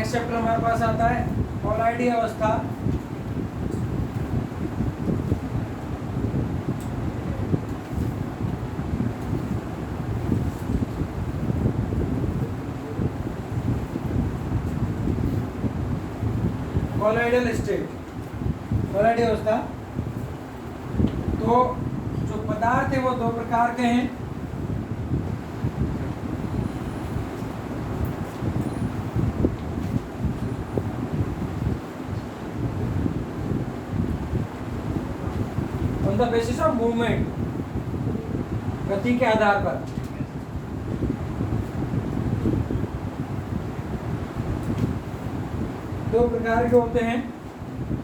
Next chapter हमारे पास आता है कोलाइडी अवस्था। कोलाइडल स्टेट, कोलाइडी अवस्था। तो जो पदार्थ है वो दो प्रकार के हैं। On the basis of movement, गति के आधार पर। दो प्रकार के होते हैं।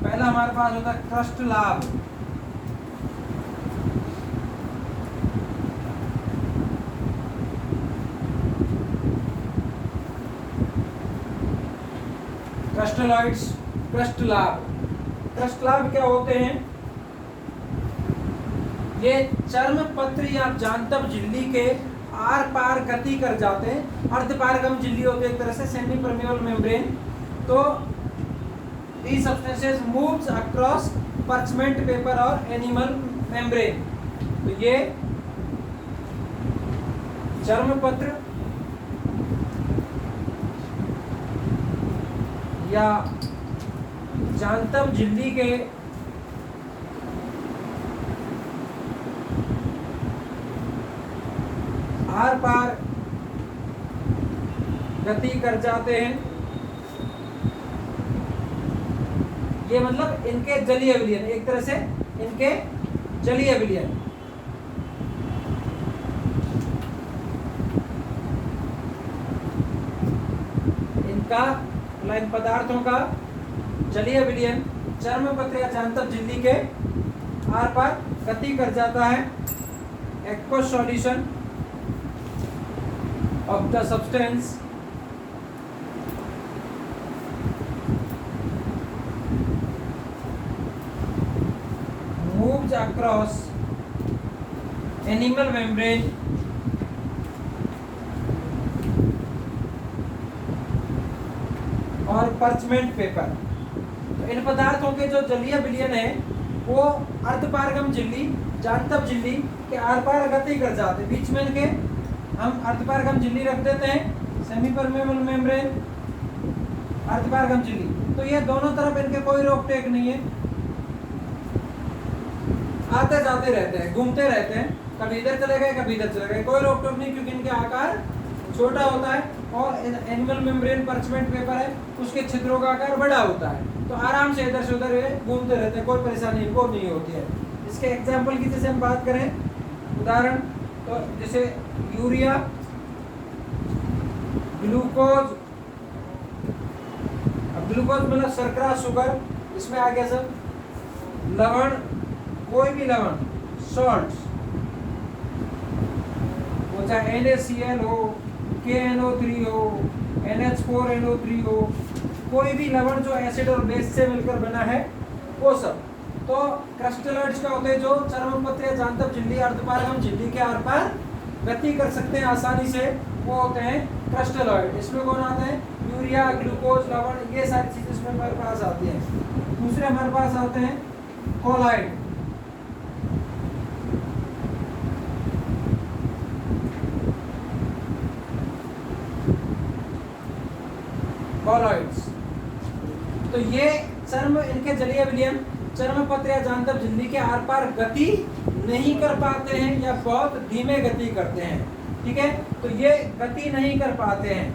पहला हमारे पास होता है क्रस्ट लाभ। क्रस्टलॉइड्स, क्रस्ट लाभ। क्रस्ट लाभ क्या होते हैं? ये चर्म पत्र या जांतव झिल्ली के आर पार गति कर जाते हैं। अर्धपारगम झिल्ली होती है एक तरह से, सेमी परमेबल मेम्ब्रेन। तो these substances moves across parchment paper और animal membrane। तो ये चर्म पत्र या जांतव झिल्ली के आर पार गति कर जाते हैं। ये मतलब इनके जलीय विलयन, एक तरह से इनके जलीय विलयन। इनका इन पदार्थों का जलीय विलयन चर्म पत्र या जांतव झिल्ली के आर पार गति कर जाता है। Aqueous solution of the substance moves across animal membrane और parchment paper। तो इन पदार्थों के जो जलीय विलयन है वो अर्धपारगम झिल्ली, जांतव झिल्ली के आर पार गति कर जाते हैं। बीच में इनके हम अर्धपारगम झिल्ली रख देते हैं, सेमी परमेबल मेम्ब्रेन, अर्धपारगम झिल्ली। तो ये दोनों तरफ इनके कोई रोक टेक नहीं है, आते जाते रहते हैं, घूमते रहते हैं, कभी इधर चले गए कभी इधर चले गए, कोई रोक टोक नहीं, क्योंकि इनके आकार छोटा होता है और एनिमल मेम्ब्रेन परचमेंट पेपर है, उसके छिद्रों का आकार बड़ा होता है। तो आराम से इधर से उधर ये घूमते रहते हैं, कोई परेशानी इनको नहीं होती है। इसके एग्जाम्पल की जैसे हम बात करें, उदाहरण तो जैसे यूरिया, ग्लूकोज। अब ग्लूकोज मतलब शर्करा, शुगर, इसमें आ गया सब लवण, कोई भी लवण, सॉल्ट, वो चाहे NaCl हो, KNO3 हो, NH4NO3 हो, कोई भी लवण जो एसिड और बेस से मिलकर बना है, वो सब। तो क्रिस्टलॉइड्स क्या होते हैं? जो चर्म पत्र या जांतव झिल्ली, अर्धपारगम झिल्ली के आर पार गति कर सकते हैं आसानी से, वो होते हैं क्रिस्टलॉइड। इसमें कौन आते हैं? यूरिया, ग्लूकोज, लवण, ये सारी चीजें इसमें हमारे पास आती हैं। दूसरे हमारे पास आते हैं कोलाइड। कोलॉइड्स, तो ये चर्म, इनके जलीय विलयन चर्म पत्र या जांतव झिल्ली के आर पार गति नहीं कर पाते हैं या बहुत धीमे गति करते हैं। ठीक है, तो ये गति नहीं कर पाते हैं।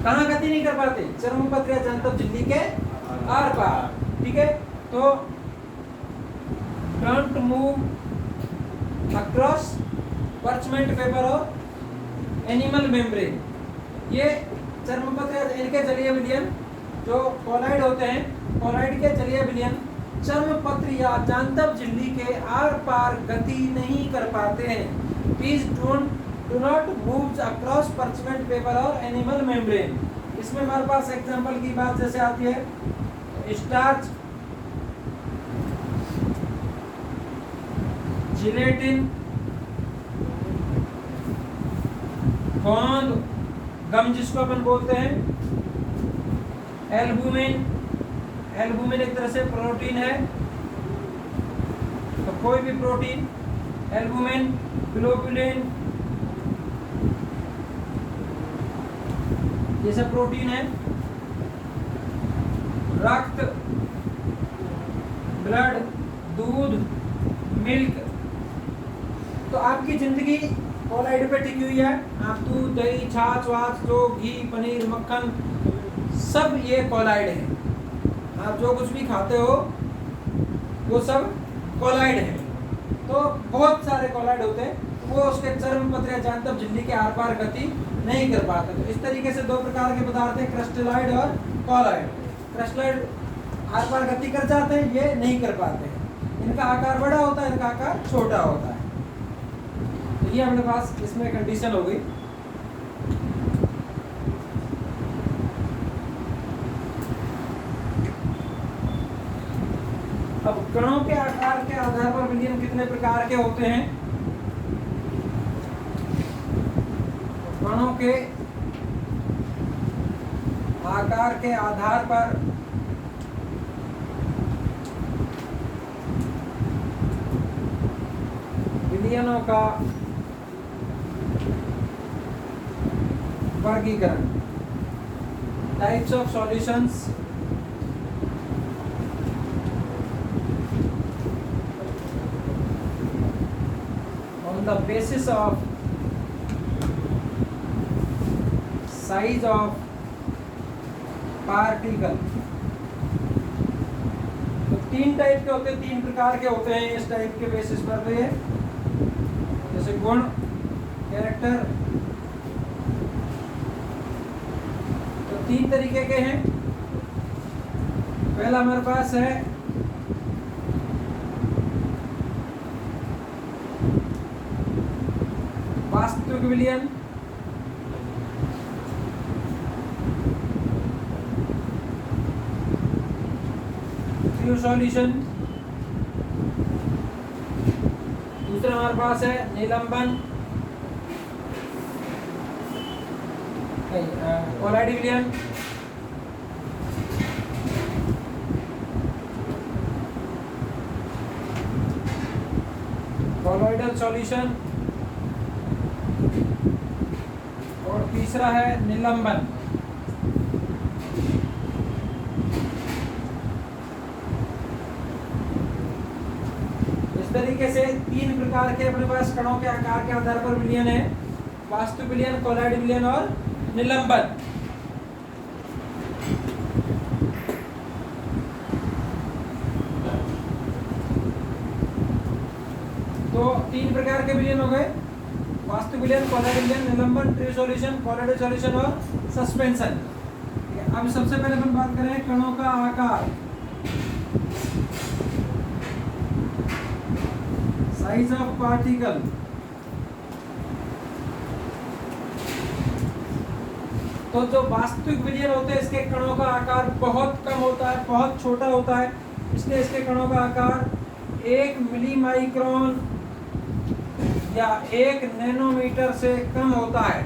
कहाँ गति नहीं कर पाते? चर्म पत्र या जांतव झिल्ली के आर पार। ठीक है, तो don't move across parchment paper और एनिमल मेम्ब्रेन। ये चर्मपत्र, इनके जलीय विलयन जो कोलाइड होते हैं, कोलाइड के जलीय विलयन चर्मपत्र या जांतव झिल्ली के आर पार गति नहीं कर पाते हैं। Please do not move across parchment paper और एनिमल मेम्ब्रेन। इसमें हमारे पास एग्जांपल की बात जैसे आती है, स्टार्च, जिलेटिन, गोंद गम जिसको अपन बोलते हैं, एल्बुमिन, एल्बुमिन एक तरह से प्रोटीन है, तो कोई भी प्रोटीन, एल्बुमिन, ग्लोबुलिन, ये सब प्रोटीन है। रक्त, ब्लड, दूध, मिल्क। तो आपकी जिंदगी कोलाइड पे टिकी हुई है। आप दूध, दही, छाछ वाछ, जो घी, पनीर, मक्खन, सब ये कोलाइड है। आप जो कुछ भी खाते हो वो सब कोलाइड है। तो बहुत सारे कोलाइड होते हैं, वो उसके चर्म पत्र या जांतव झिल्ली के आर पार गति नहीं कर पाते। तो इस तरीके से दो प्रकार के पदार्थ हैं, क्रिस्टलाइड और कोलाइड। क्रिस्टलाइड आर पार गति कर जाते हैं, ये नहीं कर पाते हैं। इनका आकार बड़ा होता है, इनका आकार छोटा होता है। तो ये अपने पास इसमें कंडीशन हो गई। अब कणों के आकार के आधार पर विलयन कितने प्रकार के होते हैं? कणों के आकार के आधार पर विलयनों का वर्गीकरण। Types of solutions, on the basis of size of particle। तो तीन टाइप के होते हैं, तीन प्रकार के होते हैं इस टाइप के बेसिस पर। तो ये जैसे गुण, कैरेक्टर, तो तीन तरीके के हैं। पहला हमारे पास है वास्तविक विलयन। True solution. दूसरा हमारे पास है निलंबन, कोलाइड विलयन। Colloidal solution. और तीसरा है निलंबन। इस तरीके से तीन प्रकार के अपने पास कणों के आकार के आधार पर विलयन है, वास्तविक विलयन, कोलाइड विलयन और निलंबन। तो तीन प्रकार के विलयन हो गए, वास्तविक विलयन, कोलाइड विलयन, निलंबन, ट्रू सॉल्यूशन, कोलाइडल सॉल्यूशन और सस्पेंशन। अब सबसे पहले हम बात करें कणों का आकार, साइज ऑफ पार्टिकल। तो जो वास्तविक विलयन होते हैं, इसके कणों का आकार बहुत कम होता है, बहुत छोटा होता है, इसलिए इसके कणों का आकार 1 मिलीमाइक्रोन या 1 नैनोमीटर से कम होता है।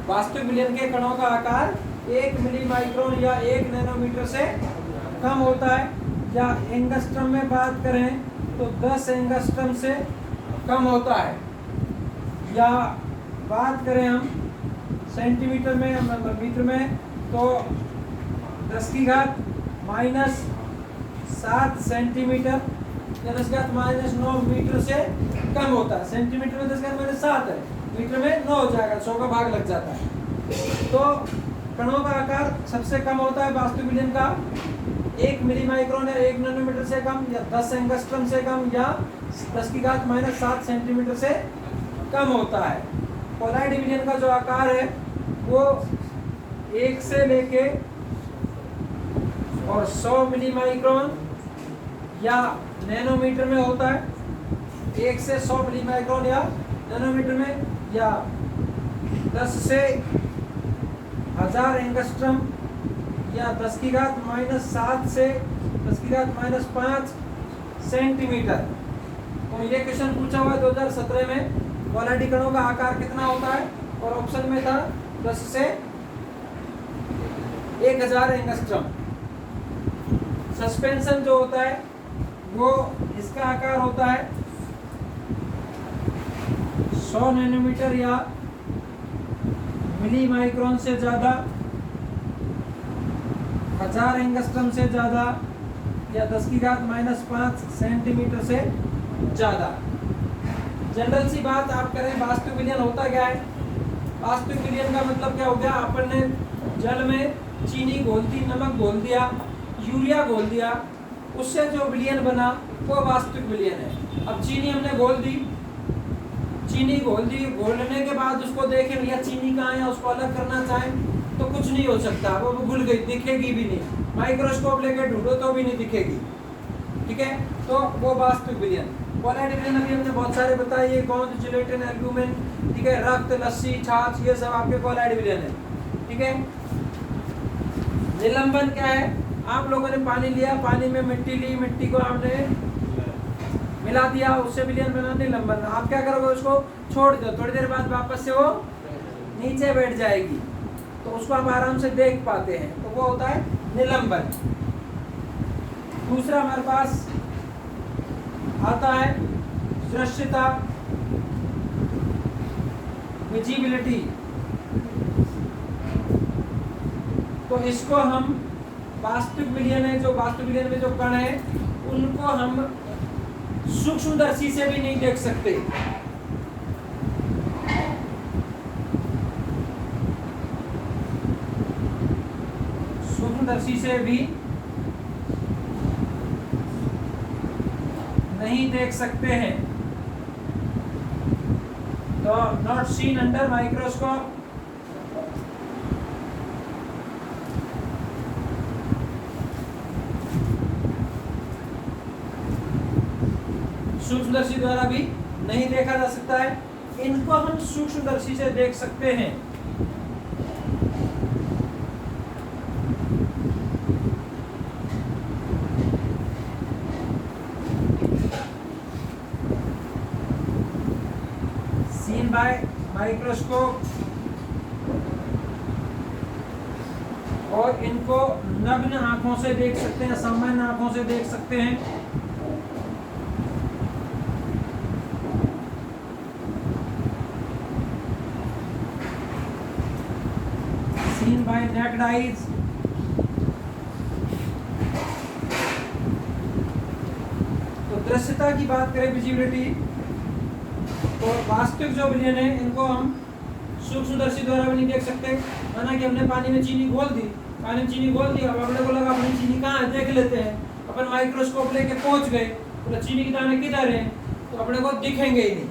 वास्तविक विलयन के कणों का आकार 1 मिलीमाइक्रोन या 1 नैनोमीटर से कम होता है। या एंगस्ट्रम में बात करें तो 10 एंगस्ट्रम से कम होता है। या बात करें हम सेंटीमीटर में, मतलब मीटर में, तो 10 की घात -7 सेंटीमीटर या 10 की घात -9 मीटर से कम होता है। सेंटीमीटर में 10 की घात -7 है, मीटर में 9 हो जाएगा, 100 का भाग लग जाता है। तो कणों का आकार सबसे कम होता है वास्तविक विलयन का 1 मिलीमाइक्रोन या 1 नैनोमीटर से कम, या 10 एंगस्ट्रम से कम, या 10 की घात -7 सेंटीमीटर से कम होता है। कोलाइड विलयन का जो आकार है वो 1 से लेके और 100 मिलीमाइक्रोन या नैनोमीटर में होता है। 1 से 100 मिलीमाइक्रोन या नैनोमीटर में, या 10 से 1000 एंगस्ट्रम या 10 की घात -7 से 10 की घात -5 सेंटीमीटर। तो ये क्वेश्चन पूछा हुआ है 2017 में। कोलाइड कणों का आकार कितना होता है? और ऑप्शन में था 10 से 1000 एंगस्ट्रम। सस्पेंशन जो होता है वो इसका आकार होता है 100 नैनोमीटर या मिली माइक्रोन से ज्यादा, 1000 एंगस्ट्रम से ज्यादा या 10⁻⁵ सेंटीमीटर से ज्यादा। जनरल सी बात आप करें, वास्तविक विलयन होता क्या है? वास्तविक विलयन का मतलब क्या हो गया? अपन ने जल में चीनी घोल दी, नमक घोल दिया, यूरिया घोल दिया, उससे जो विलयन बना वो वास्तविक विलयन है। अब चीनी हमने घोल दी, चीनी घोल दी, घोलने के बाद उसको देखें भैया चीनी कहाँ है, उसको अलग करना चाहें तो कुछ नहीं हो सकता, वो घुल गई, दिखेगी भी नहीं। माइक्रोस्कोप लेके ढूंढो तो भी नहीं दिखेगी। ठीक है, तो वो वास्तविक विलयन। कोलाइड विलयन अभी हमने बहुत सारे बताए, ये गोंद, जिलेटिन, एल्ब्यूमिन, ठीक है, रक्त, लस्सी, छाछ, ये सब आपके कोलाइड विलयन है। ठीक है, निलंबन क्या है? आप लोगों ने पानी लिया, पानी में मिट्टी ली, मिट्टी को आपने मिला दिया, उससे विलयन बना निलंबन। आप क्या करोगे? उसको छोड़ दो, थोड़ी देर बाद वापस से वो नीचे बैठ जाएगी, तो उसको आप आराम से देख पाते हैं, तो वो होता है निलंबन। दूसरा हमारे पास आता है दृश्यता, विजिबिलिटी। तो इसको हम वास्तविक विलयन है, जो वास्तविक विलयन में जो कण है उनको हम सूक्ष्मदर्शी से भी नहीं देख सकते। सूक्ष्मदर्शी से भी नहीं देख सकते हैं, तो नॉट सीन अंडर माइक्रोस्कोप। सूक्ष्मदर्शी द्वारा भी नहीं देखा जा सकता है, इनको हम सूक्ष्मदर्शी से देख सकते हैं। सीन बाय माइक्रोस्कोप, और इनको नग्न आंखों से देख सकते हैं, सामान्य आंखों से देख सकते हैं। Seen by naked eyes, तो दृश्यता की बात करें, विजिबिलिटी, तो वास्तविक जो विलयन है इनको हम सूक्ष्मदर्शी द्वारा भी नहीं देख सकते। माना कि हमने पानी में चीनी घोल दी, पानी में चीनी घोल दी, अब अपने को लगा अपनी चीनी कहाँ है, देख लेते हैं। अपन माइक्रोस्कोप लेके पहुंच गए, तो चीनी के दाने किधर हैं, तो अपने को दिखेंगे ही नहीं,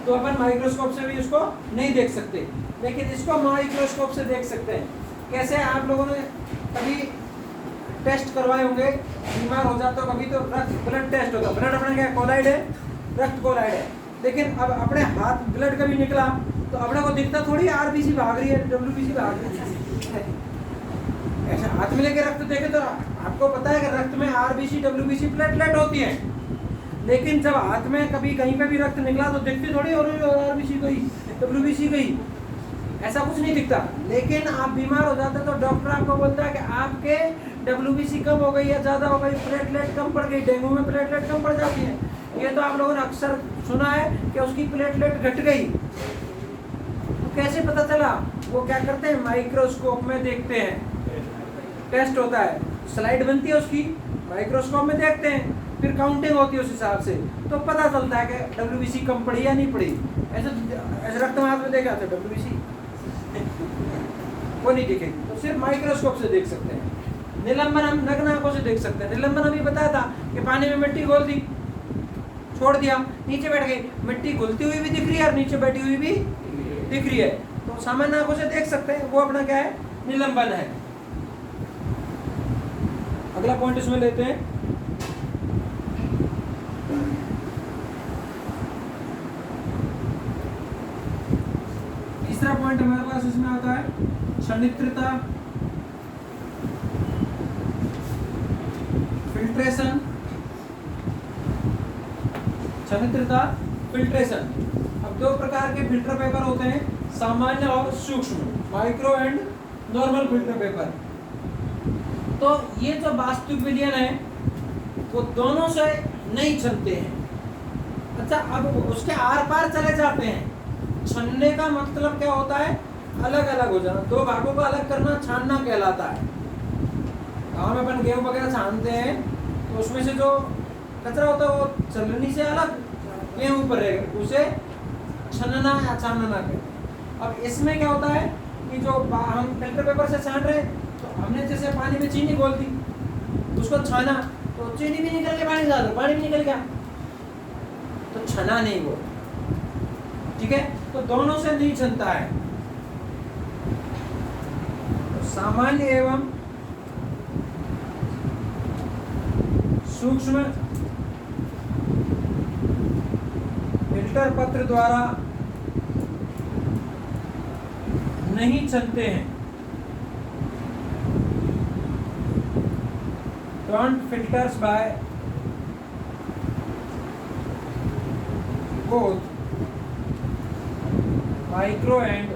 तो अपन माइक्रोस्कोप से भी उसको नहीं देख सकते। लेकिन इसको माइक्रोस्कोप से देख सकते हैं। कैसे? आप लोगों ने कभी टेस्ट करवाए होंगे, बीमार हो जाते हो कभी, तो रक्त, ब्लड टेस्ट होता है। ब्लड अपने क्या कोलाइड है, रक्त कोलाइड है। लेकिन अब अपने हाथ ब्लड कभी निकला तो अपने को दिखता थोड़ी आरबीसी भाग रही है, डब्ल्यूबीसी भाग रही है। ऐसा हाथ में लेके रक्त देखे तो आपको पता है कि रक्त में आरबीसी, डब्ल्यूबीसी, प्लेटलेट होती है। लेकिन जब हाथ में कभी कहीं पे भी रक्त निकला तो दिखती थोड़ी और आरबीसी गई, डब्ल्यूबीसी गई, ऐसा कुछ नहीं दिखता। लेकिन आप बीमार हो जाते तो डॉक्टर आपको बोलता है कि आपके डब्ल्यूबीसी कम हो गई है, ज़्यादा हो गई, प्लेटलेट कम पड़ गई। डेंगू में प्लेटलेट कम पड़ जाती है, ये तो आप लोगों ने अक्सर सुना है कि उसकी प्लेटलेट घट गई। तो कैसे पता चला? वो क्या करते हैं, माइक्रोस्कोप में देखते हैं, टेस्ट होता है, स्लाइड बनती है उसकी, माइक्रोस्कोप में देखते हैं, फिर काउंटिंग होती है उस हिसाब से, तो पता चलता है कि डब्ल्यूबीसी कम पड़ी या नहीं पड़ी। ऐसे रक्त में हाथ में देखा तो डब्ल्यूबीसी वो नहीं दिखेगी, तो सिर्फ माइक्रोस्कोप से देख सकते हैं। निलंबन हम नग्न आंखों से देख सकते हैं। निलंबन अभी बताया था कि पानी में मिट्टी घोल दी, छोड़ दिया, नीचे बैठ गई, मिट्टी घुलती हुई भी दिख रही है और नीचे बैठी हुई भी दिख रही है, तो सामान्य आंखों से देख सकते हैं। वो अपना क्या है, निलंबन है। अगला पॉइंट इसमें लेते हैं, तीसरा पॉइंट हमारे पास इसमें आता है सन्नित्रता, फिल्ट्रेशन। सन्नित्रता, फिल्ट्रेशन। अब दो प्रकार के फिल्टर पेपर होते हैं, सामान्य और सूक्ष्म, micro and normal filter paper. तो ये जो वास्तविक विलयन है वो दोनों से नहीं छनते हैं। अच्छा, अब उसके आर पार चले जाते हैं। छनने का मतलब क्या होता है? अलग अलग हो जाना, दो भागों को अलग करना छानना कहलाता है। गाँव में अपन गेहूं वगैरह छानते हैं तो उसमें से जो कचरा होता है वो छलनी से अलग गेहूं पर रहेगा, उसे छनना या छानना कहते हैं। अब इसमें क्या होता है कि जो हम फिल्टर पेपर से छान रहे तो हमने जैसे पानी में चीनी घोल दी, उसको छाना तो चीनी भी निकल के पानी डाल दो, पानी भी निकल गया, तो छना नहीं वो। ठीक है, तो दोनों से नहीं छनता है। तो सामान्य एवं सूक्ष्म फिल्टर पत्र द्वारा नहीं छनते हैं। Don't filters by both micro and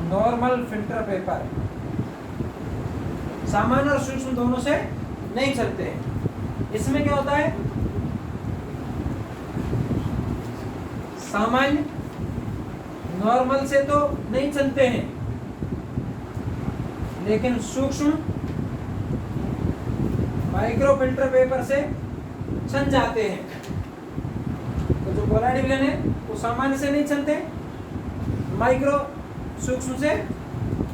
normal filter paper, सामान्य और सूक्ष्म दोनों से नहीं चलते हैं। इसमें क्या होता है? सामान्य नॉर्मल से तो नहीं चलते हैं, लेकिन सूक्ष्म माइक्रो फिल्टर पेपर से छन जाते हैं। तो जो कोलाइड विलयन है वो सामान्य से नहीं चलते, माइक्रो सूक्ष्म से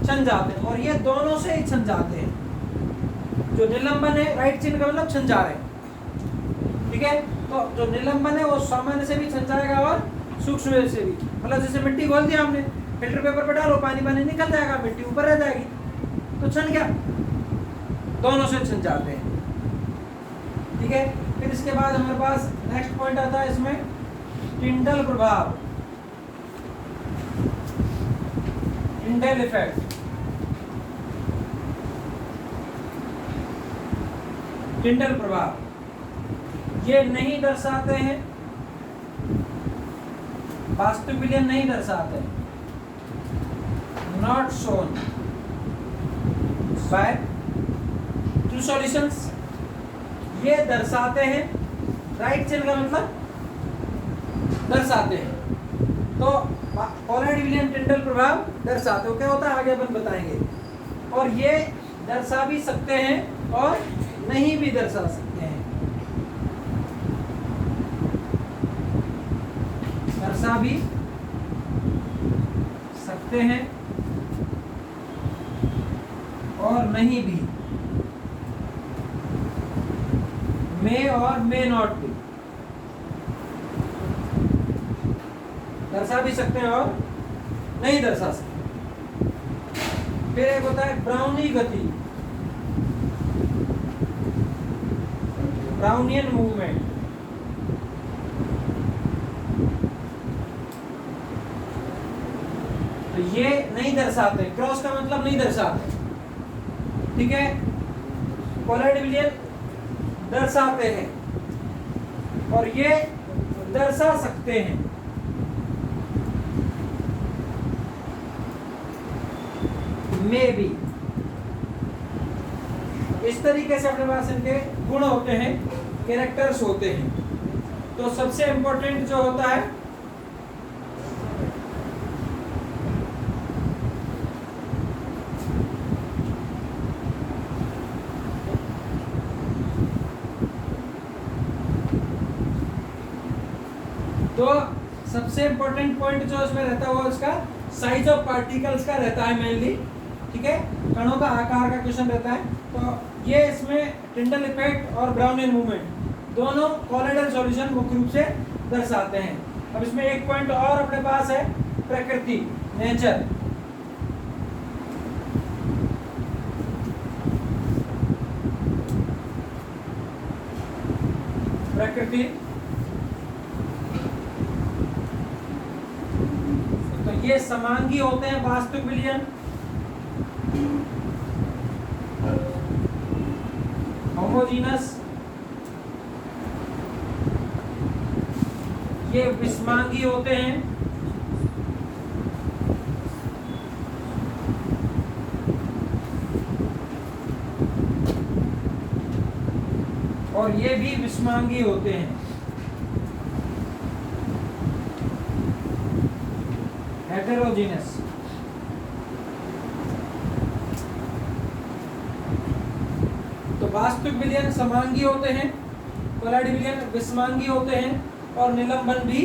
छन जाते हैं, और ये दोनों से ही छन जाते हैं। जो निलंबन है, राइट चिन्ह का मतलब छन जा रहे हैं। ठीक है, तो जो निलंबन है वो सामान्य से भी छन जाएगा और सूक्ष्म से भी। मतलब जैसे मिट्टी घोल दिया हमने, फिल्टर पेपर पे डालो, पानी पानी निकल जाएगा, मिट्टी ऊपर रह जाएगी, तो छन गया। दोनों से छन जाते हैं। ठीक है, फिर इसके बाद हमारे पास नेक्स्ट पॉइंट आता है इसमें टिंडल प्रभाव, टिंडल इफेक्ट। टिंडल प्रभाव ये नहीं दर्शाते हैं, वास्तविक विलयन नहीं दर्शाते, not shown by two solutions. ये दर्शाते हैं, राइट चिन्ह का मतलब दर्शाते हैं। तो कोलाइड विलयन टिंडल प्रभाव दर्शाते हो, क्या होता है आगे अपन बताएंगे। और ये दर्शा भी सकते हैं और नहीं भी दर्शा सकते हैं। दर्शा भी सकते हैं और नहीं भी, मे और मे नॉट भी। दर्शा भी सकते हैं और नहीं दर्शा सकते। फिर एक होता है ब्राउनी गति, ब्राउनियन मूवमेंट। तो ये नहीं दर्शाते, क्रॉस का मतलब नहीं दर्शाते। ठीक है, कोलाइड विलयन दर्शाते हैं और ये दर्शा सकते हैं। में भी इस तरीके से अपने पास इनके गुण होते हैं, कैरेक्टर्स होते हैं। तो सबसे इंपॉर्टेंट जो होता है तो सबसे इंपॉर्टेंट पॉइंट जो इसमें रहता है वो इसका साइज ऑफ पार्टिकल्स का रहता है मेनली। ठीक है, कणों का आकार का क्वेश्चन रहता है। तो ये इसमें टिंडल इफेक्ट और ब्राउनियन मूवमेंट दोनों कोलाइडल सॉल्यूशन मुख्य रूप से दर्शाते हैं। अब इसमें एक पॉइंट और अपने पास है, प्रकृति, नेचर। प्रकृति तो ये समांगी होते हैं वास्तविक विलयन, होमोजीनस, ये विषमांगी होते हैं। और ये भी विषमांगी होते हैं। हेटेरोजीनस। तो वास्तविक विलयन समांगी होते हैं, कोलाइड विलयन विषमांगी होते हैं और निलंबन भी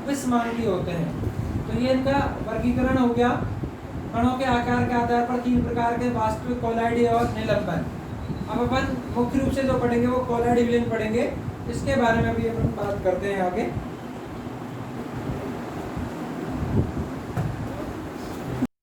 विषमांगी होते हैं। तो ये इनका वर्गीकरण हो गया। कणों के आकार के आधार पर 3 प्रकार के, वास्तविक, कोलाइड और निलंबन। अब अपन मुख्य रूप से जो पढ़ेंगे वो कोलाइड विलयन पढ़ेंगे, इसके बारे में भी अपन बात करते हैं आगे।